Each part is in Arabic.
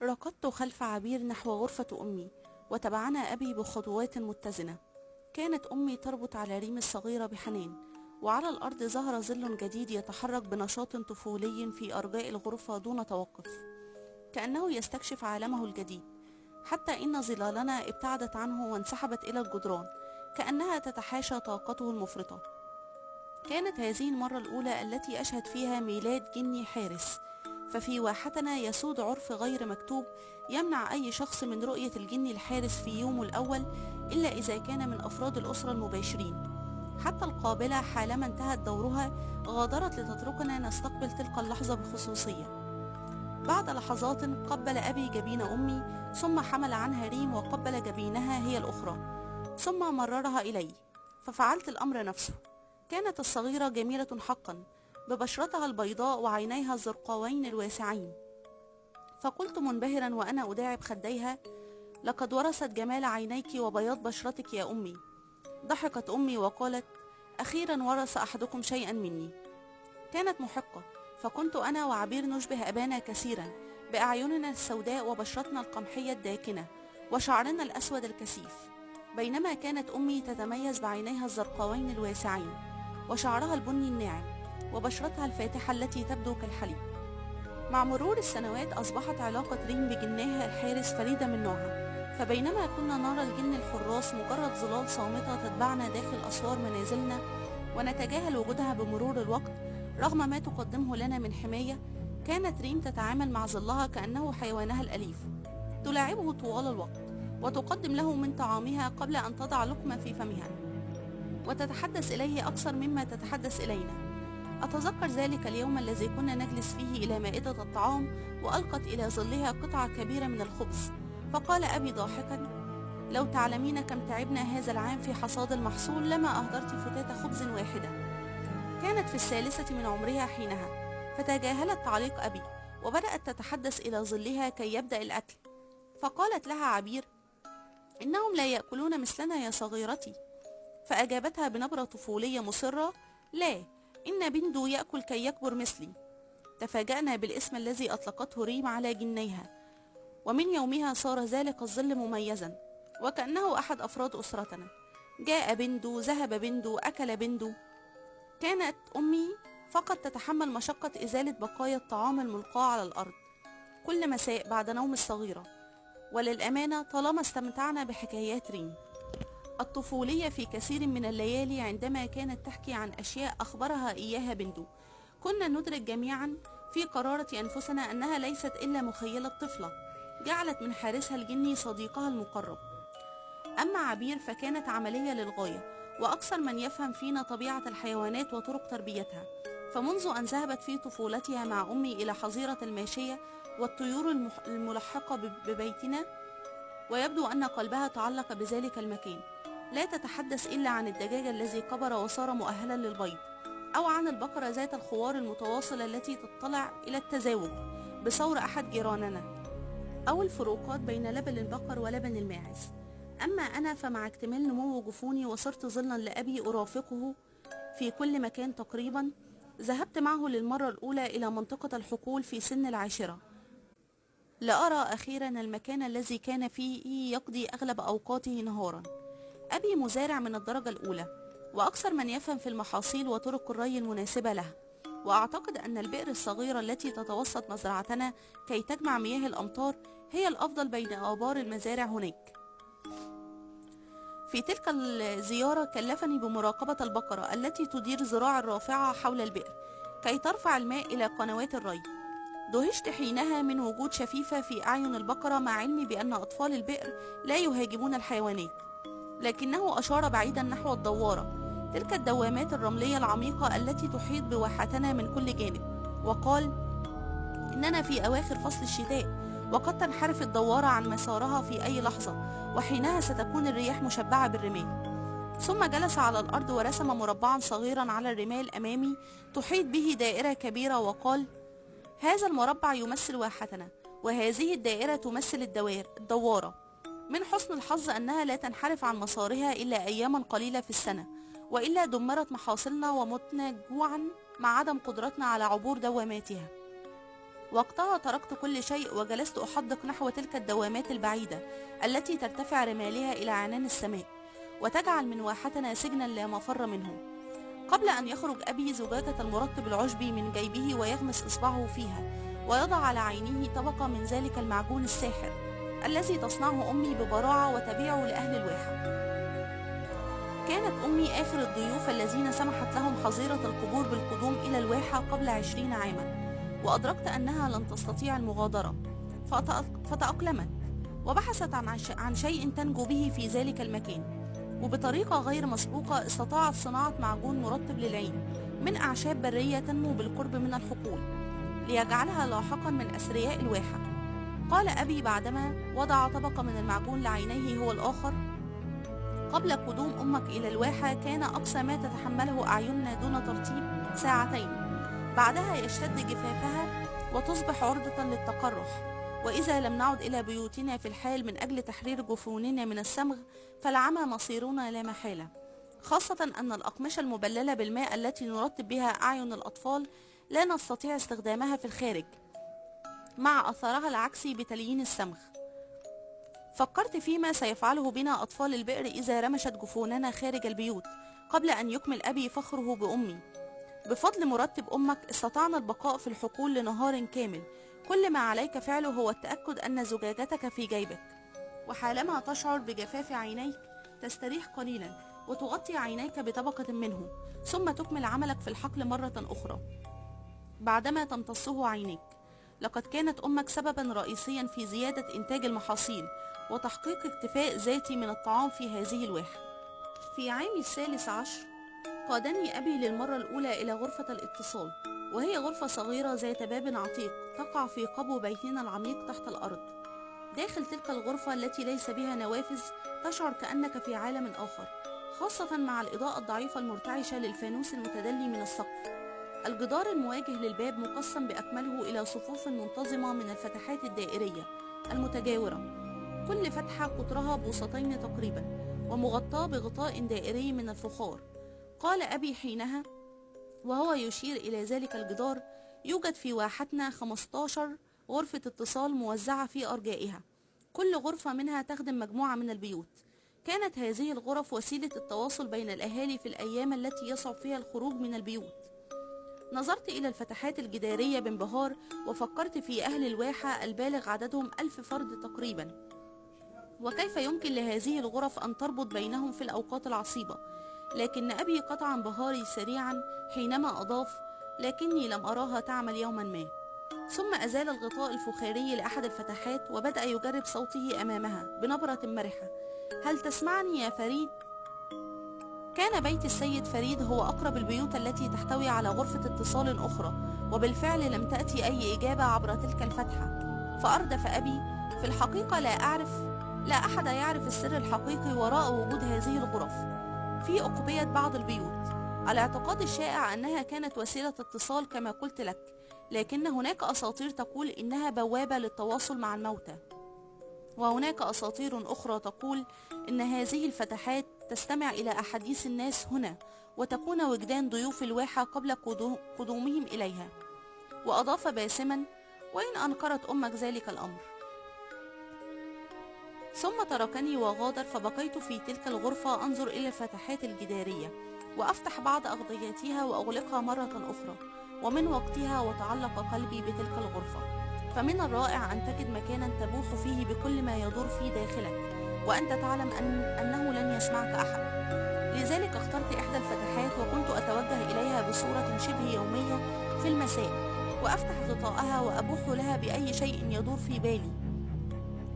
ركضت خلف عبير نحو غرفة أمي، وتبعنا أبي بخطوات متزنة. كانت أمي تربط على ريم الصغيرة بحنان، وعلى الأرض ظهر ظل جديد يتحرك بنشاط طفولي في أرجاء الغرفة دون توقف، كأنه يستكشف عالمه الجديد، حتى إن ظلالنا ابتعدت عنه وانسحبت إلى الجدران، كأنها تتحاشى طاقته المفرطة. كانت هذه المرة الأولى التي أشهد فيها ميلاد جني حارس، ففي واحتنا يسود عرف غير مكتوب يمنع أي شخص من رؤية الجني الحارس في يومه الأول إلا إذا كان من أفراد الأسرة المباشرين. حتى القابلة حالما انتهت دورها غادرت لتتركنا نستقبل تلك اللحظة بخصوصية. بعد لحظات قبل أبي جبين أمي، ثم حمل عنها ريم وقبل جبينها هي الأخرى، ثم مررها إلي، ففعلت الأمر نفسه. كانت الصغيرة جميلة حقا، ببشرتها البيضاء وعينيها الزرقاوين الواسعين، فقلت منبهرا وأنا أداعب خديها: لقد ورثت جمال عينيك وبياض بشرتك يا أمي. ضحكت أمي وقالت: أخيرا ورث أحدكم شيئا مني. كانت محقة، فكنت أنا وعبير نشبه أبانا كثيرا، بأعيننا السوداء وبشرتنا القمحية الداكنة وشعرنا الأسود الكثيف، بينما كانت أمي تتميز بعينيها الزرقاوين الواسعين وشعرها البني الناعم وبشرتها الفاتحة التي تبدو كالحليب. مع مرور السنوات أصبحت علاقة ريم بجناها الحارس فريدة من نوعها، فبينما كنا نرى الجن الحراس مجرد ظلال صامتة تتبعنا داخل أسوار منازلنا ونتجاهل وجودها بمرور الوقت رغم ما تقدمه لنا من حماية، كانت ريم تتعامل مع ظلها كأنه حيوانها الأليف، تلاعبه طوال الوقت وتقدم له من طعامها قبل أن تضع لقمة في فمها، وتتحدث إليه أكثر مما تتحدث إلينا. أتذكر ذلك اليوم الذي كنا نجلس فيه إلى مائدة الطعام، وألقت إلى ظلها قطعة كبيرة من الخبز، فقال أبي ضاحكا: لو تعلمين كم تعبنا هذا العام في حصاد المحصول لما أهدرت فتاة خبز واحدة. كانت في الثالثة من عمرها حينها، فتجاهلت تعليق أبي وبدأت تتحدث إلى ظلها كي يبدأ الأكل، فقالت لها عبير: إنهم لا يأكلون مثلنا يا صغيرتي. فأجابتها بنبرة طفولية مصرة: لا، إن بندو يأكل كي يكبر مثلي. تفاجأنا بالاسم الذي أطلقته ريم على جنيها، ومن يومها صار ذلك الظل مميزا وكأنه أحد أفراد أسرتنا. جاء بندو، ذهب بندو، أكل بندو. كانت أمي فقط تتحمل مشقة إزالة بقايا الطعام الملقاة على الأرض كل مساء بعد نوم الصغيرة. وللأمانة طالما استمتعنا بحكايات ريم الطفولية في كثير من الليالي عندما كانت تحكي عن أشياء أخبرها إياها بندو، كنا ندرك جميعا في قرارة أنفسنا أنها ليست إلا مخيلة طفلة جعلت من حارسها الجني صديقها المقرب. أما عبير فكانت عملية للغاية، وأكثر من يفهم فينا طبيعة الحيوانات وطرق تربيتها، فمنذ أن ذهبت في طفولتها مع أمي إلى حظيرة الماشية والطيور الملحقة ببيتنا، ويبدو أن قلبها تعلق بذلك المكان، لا تتحدث إلا عن الدجاج الذي كبر وصار مؤهلا للبيض، أو عن البقرة ذات الخوار المتواصلة التي تطلع إلى التزاوج بصور أحد جيراننا، أو الفروقات بين لبن البقر ولبن الماعز. أما أنا فمع اكتمال نمو جفوني وصرت ظلا لأبي أرافقه في كل مكان تقريبا، ذهبت معه للمرة الأولى إلى منطقة الحقول في سن 10 لأرى أخيرا المكان الذي كان فيه يقضي أغلب أوقاته نهارا. أبي مزارع من الدرجة الأولى، وأكثر من يفهم في المحاصيل وطرق الري المناسبة لها، وأعتقد أن البئر الصغيرة التي تتوسط مزرعتنا كي تجمع مياه الأمطار هي الأفضل بين آبار المزارع هناك. في تلك الزيارة كلفني بمراقبة البقرة التي تدير ذراع الرافعة حول البئر كي ترفع الماء إلى قنوات الري. دهشت حينها من وجود شفيفة في أعين البقرة، مع علمي بأن أطفال البئر لا يهاجمون الحيوانات، لكنه أشار بعيدا نحو الدوارة، تلك الدوامات الرملية العميقة التي تحيط بواحتنا من كل جانب، وقال: إننا في أواخر فصل الشتاء، وقد تنحرف الدوارة عن مسارها في أي لحظة، وحينها ستكون الرياح مشبعة بالرمال. ثم جلس على الأرض ورسم مربعا صغيرا على الرمال أمامي تحيط به دائرة كبيرة، وقال: هذا المربع يمثل واحتنا، وهذه الدائرة تمثل الدوارة. من حسن الحظ أنها لا تنحرف عن مسارها إلا أياما قليلة في السنة، وإلا دمرت محاصيلنا ومتنا جوعا مع عدم قدرتنا على عبور دواماتها. وقتها تركت كل شيء وجلست أحدق نحو تلك الدوامات البعيدة التي ترتفع رمالها إلى عنان السماء وتجعل من واحتنا سجنا لا مفر منه. قبل أن يخرج أبي زجاجة المرطب العشبي من جيبه ويغمس إصبعه فيها ويضع على عينيه طبقة من ذلك المعجون الساحر الذي تصنعه أمي ببراعة وتبيعه لأهل الواحة. كانت أمي آخر الضيوف الذين سمحت لهم حظيرة القبور بالقدوم إلى الواحة قبل 20 عاما، وأدركت أنها لن تستطيع المغادرة، فتأقلمت وبحثت عن شيء تنجو به في ذلك المكان، وبطريقة غير مسبوقة استطاعت صناعة معجون مرطب للعين من أعشاب برية تنمو بالقرب من الحقول ليجعلها لاحقا من أثرياء الواحة. قال أبي بعدما وضع طبقة من المعجون لعينيه هو الآخر: قبل قدوم أمك إلى الواحة كان أقصى ما تتحمله أعيننا دون ترطيب 2 ساعات، بعدها يشتد جفافها وتصبح عرضة للتقرح، وإذا لم نعد إلى بيوتنا في الحال من أجل تحرير جفوننا من الصمغ فالعمى مصيرنا لا محالة، خاصة أن الأقمشة المبللة بالماء التي نرطب بها أعين الأطفال لا نستطيع استخدامها في الخارج مع أثرها العكسي بتليين الصمغ. فكرت فيما سيفعله بنا أطفال البئر إذا رمشت جفوننا خارج البيوت قبل أن يكمل أبي فخره بأمي. بفضل مرتب أمك استطعنا البقاء في الحقول لنهار كامل، كل ما عليك فعله هو التأكد أن زجاجتك في جيبك، وحالما تشعر بجفاف عينيك تستريح قليلا وتغطي عينيك بطبقة منه، ثم تكمل عملك في الحقل مرة أخرى بعدما تمتصه عينيك. لقد كانت أمك سببا رئيسيا في زيادة إنتاج المحاصيل وتحقيق اكتفاء ذاتي من الطعام في هذه الواحة. في عام 13 قادني أبي للمرة الأولى إلى غرفة الاتصال، وهي غرفة صغيرة ذات باب عتيق تقع في قبو بيتنا العميق تحت الأرض. داخل تلك الغرفة التي ليس بها نوافذ تشعر كأنك في عالم آخر، خاصة مع الإضاءة الضعيفة المرتعشة للفانوس المتدلي من السقف. الجدار المواجه للباب مقسم بأكمله إلى صفوف منتظمة من الفتحات الدائرية المتجاورة، كل فتحة قطرها بوصتين تقريبا ومغطاة بغطاء دائري من الفخار. قال أبي حينها وهو يشير إلى ذلك الجدار: يوجد في واحتنا 15 غرفة اتصال موزعة في أرجائها، كل غرفة منها تخدم مجموعة من البيوت. كانت هذه الغرف وسيلة التواصل بين الأهالي في الأيام التي يصعب فيها الخروج من البيوت. نظرت إلى الفتحات الجدارية بانبهار وفكرت في أهل الواحة البالغ عددهم 1000 فرد تقريبا، وكيف يمكن لهذه الغرف أن تربط بينهم في الأوقات العصيبة. لكن أبي قطع انبهاري سريعا حينما أضاف: لكني لم أراها تعمل يوما ما. ثم أزال الغطاء الفخاري لأحد الفتحات وبدأ يجرب صوته أمامها بنبرة مرحة: هل تسمعني يا فريد؟ كان بيت السيد فريد هو أقرب البيوت التي تحتوي على غرفة اتصال أخرى، وبالفعل لم تأتي أي إجابة عبر تلك الفتحة. فأردف أبي: في الحقيقة لا أحد يعرف السر الحقيقي وراء وجود هذه الغرف في أقبية بعض البيوت. الاعتقاد الشائع أنها كانت وسيلة اتصال كما قلت لك، لكن هناك أساطير تقول إنها بوابة للتواصل مع الموتى، وهناك أساطير أخرى تقول إن هذه الفتحات تستمع إلى أحاديث الناس هنا وتكون وجدان ضيوف الواحة قبل قدومهم إليها. وأضاف باسما: وإن أنكرت أمك ذلك الأمر. ثم تركني وغادر، فبقيت في تلك الغرفة أنظر إلى الفتحات الجدارية وأفتح بعض أغطياتها وأغلقها مرة أخرى، ومن وقتها وتعلق قلبي بتلك الغرفة. فمن الرائع أن تجد مكانا تبوح فيه بكل ما يدور في داخلك وأنت تعلم أنه لن يسمعك أحد. لذلك اخترت إحدى الفتحات وكنت أتوجه إليها بصورة شبه يومية في المساء، وأفتح غطاءها وأبوح لها بأي شيء يدور في بالي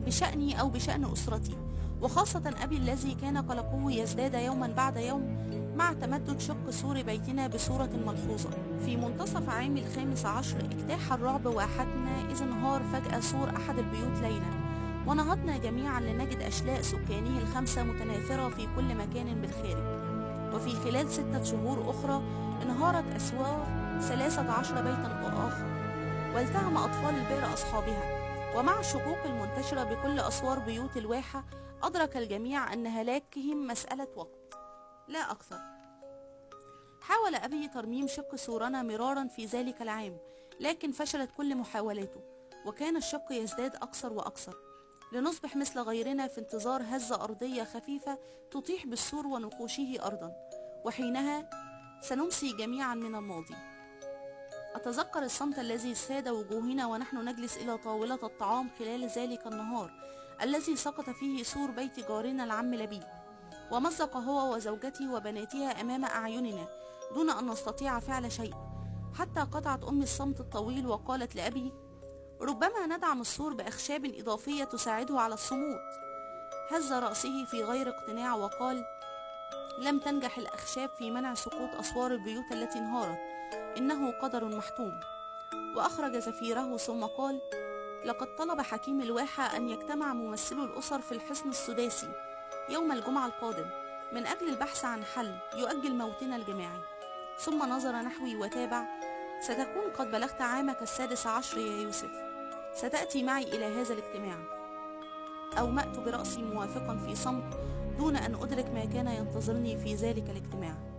بشأني أو بشأن أسرتي، وخاصة أبي الذي كان قلقه يزداد يوما بعد يوم مع تمدد شق سور بيتنا بصورة ملحوظة. في منتصف عام 15 اجتاح الرعب واحتنا إذ انهار فجأة سور أحد البيوت ليلا، ونهضنا جميعا لنجد أشلاء سكانه ال5 متناثرة في كل مكان بالخارج. وفي خلال 6 شهور أخرى انهارت أسوار 13 بيتا آخر، والتهم أطفال البئر أصحابها. ومع الشقوق المنتشرة بكل أسوار بيوت الواحة أدرك الجميع أن هلاكهم مسألة وقت لا أكثر. حاول أبي ترميم شق سورنا مرارا في ذلك العام، لكن فشلت كل محاولاته، وكان الشق يزداد أكثر وأكثر، لنصبح مثل غيرنا في انتظار هزة أرضية خفيفة تطيح بالسور ونقوشه أرضا، وحينها سنمسي جميعا من الماضي. أتذكر الصمت الذي ساد وجوهنا ونحن نجلس إلى طاولة الطعام خلال ذلك النهار الذي سقط فيه سور بيت جارنا العم لبيب، ومزق هو وزوجتي وبناتها أمام أعيننا دون أن نستطيع فعل شيء، حتى قطعت أمي الصمت الطويل وقالت لأبي: ربما ندعم السور بأخشاب إضافية تساعده على الصمود. هز رأسه في غير اقتناع وقال: لم تنجح الأخشاب في منع سقوط أسوار البيوت التي انهارت، إنه قدر محتوم. وأخرج زفيره ثم قال: لقد طلب حكيم الواحة أن يجتمع ممثلو الأسر في الحصن السداسي يوم الجمعة القادم من أجل البحث عن حل يؤجل موتنا الجماعي. ثم نظر نحوي وتابع: ستكون قد بلغت عامك 16 يا يوسف، ستأتي معي إلى هذا الاجتماع. أومأت برأسي موافقا في صمت دون أن أدرك ما كان ينتظرني في ذلك الاجتماع.